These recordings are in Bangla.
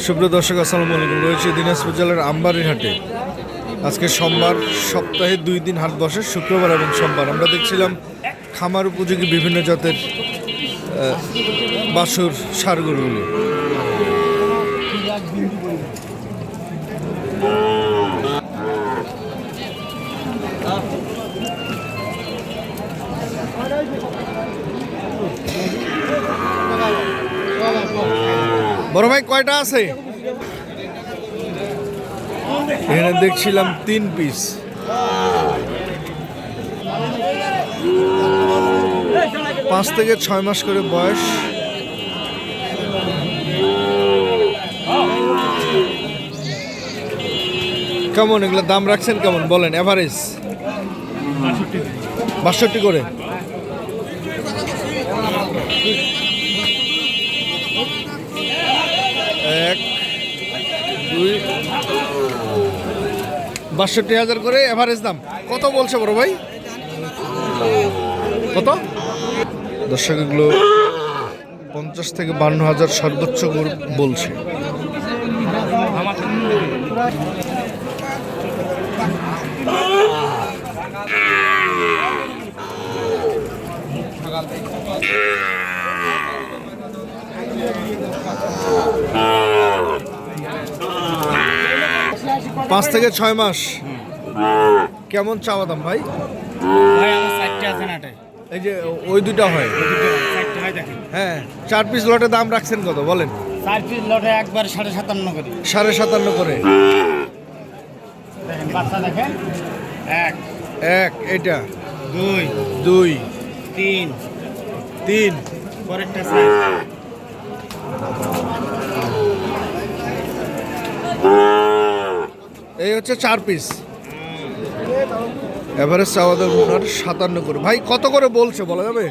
সুপ্রিয় দর্শক, আসসালামু আলাইকুম। রয়েছে দিনাজপুর জেলার আমবাড়ির হাটে। আজকে সোমবার, সপ্তাহে 2 দিন হাট বসে, শুক্রবার এবং সোমবার। আমরা দেখছিলাম খামার উপযোগী বিভিন্ন জাতের বাছুর ষাঁড় গরুগুলি। বড় ভাই কয়টা আছে? এখানে দেখছিলাম 3 পিস। পাঁচ থেকে 6 মাস করে বয়স। কেমন এগুলো দাম রাখছেন কেমন বলেন? এভারেজ 62 করে। এক, 2, 62,000 করে এভারেজ দাম। কত বলছে বড় ভাই? কত? দর্শক এগুলো 50 থেকে 52,000 সর্বোচ্চ বলছে। পাঁচ থেকে 6 মাস। কেমন চাওয়া দাম ভাই? এই যে ওই দুটা হয়, হ্যাঁ 4 পিস লটে দাম রাখছেন কত বলেন? 4 পিস লটে একবার 57.5 করে। 57.5 করে। দেখেন বাচ্চা দেখেন। 1 এটা 2 2 3 পরেরটা 4। এই হচ্ছে 4 পিস। এভারেজ চাওয়া দাম 57 করে। ভাই কত করে বলছে বলা যাবে?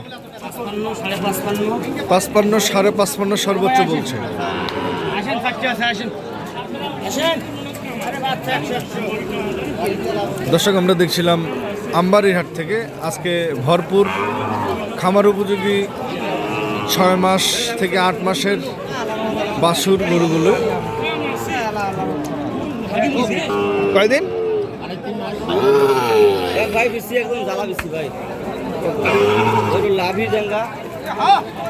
55, 55.5 সর্বোচ্চ বলছে। দর্শক, আমরা দেখছিলাম আমবাড়ির হাট থেকে। আজকে ভরপুর খামার উপযোগী 6 মাস থেকে 8 মাসের বাছুর গরুগুলো। কয়দিন?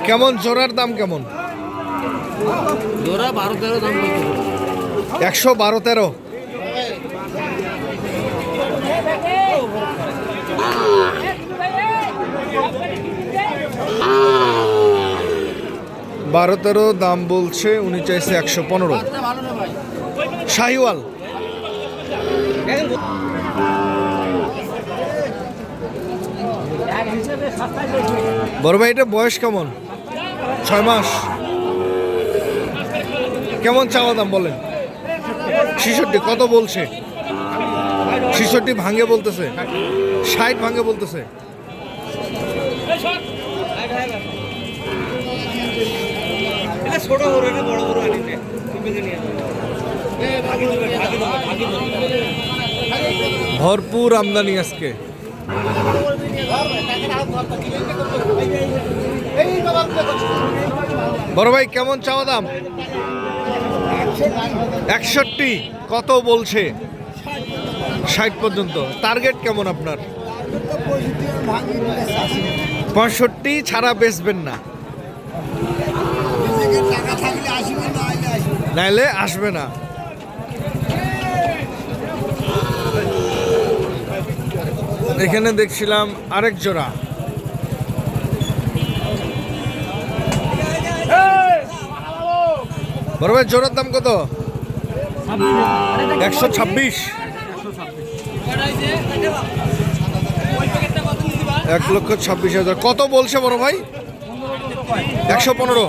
কেমন জোড়ার দাম কেমন? জোড়া 12-13 দাম। 112-13। বারো 13 দাম বলছে। উনি চাইছে 115। শাহিওয়াল। বড় ভাই এটা বয়স কেমন? 6 মাস। কেমন চাওয়া দাম বলেন? 66। কত বলছে? 66 ভাঙে বলতেছে, 60 ভাঙে বলতেছে। ভরপুর আমদানি আজকে। বড় ভাই কেমন চাওয়া দাম? 61। কত বলছে? 60 পর্যন্ত। টার্গেট কেমন আপনার? 65 ছাড়া বেচবেন না? নাইলে আসবে না। এখানে দেখছিলাম আরেক জোড়া। বড় ভাই জোড়ার দাম কত? 126। 1,26,000। কত বলছে বড় ভাই? 115।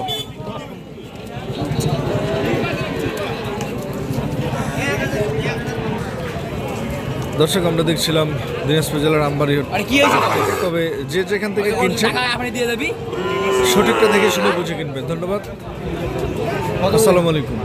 দর্শক, আমরা দেখছিলাম দিনাজপুর জেলার আমবাড়ি হাট। তবে যে যেখান থেকে কিনছেন সঠিকটা দেখে শুনে বুঝে কিনবেন। ধন্যবাদ। আসসালামু আলাইকুম।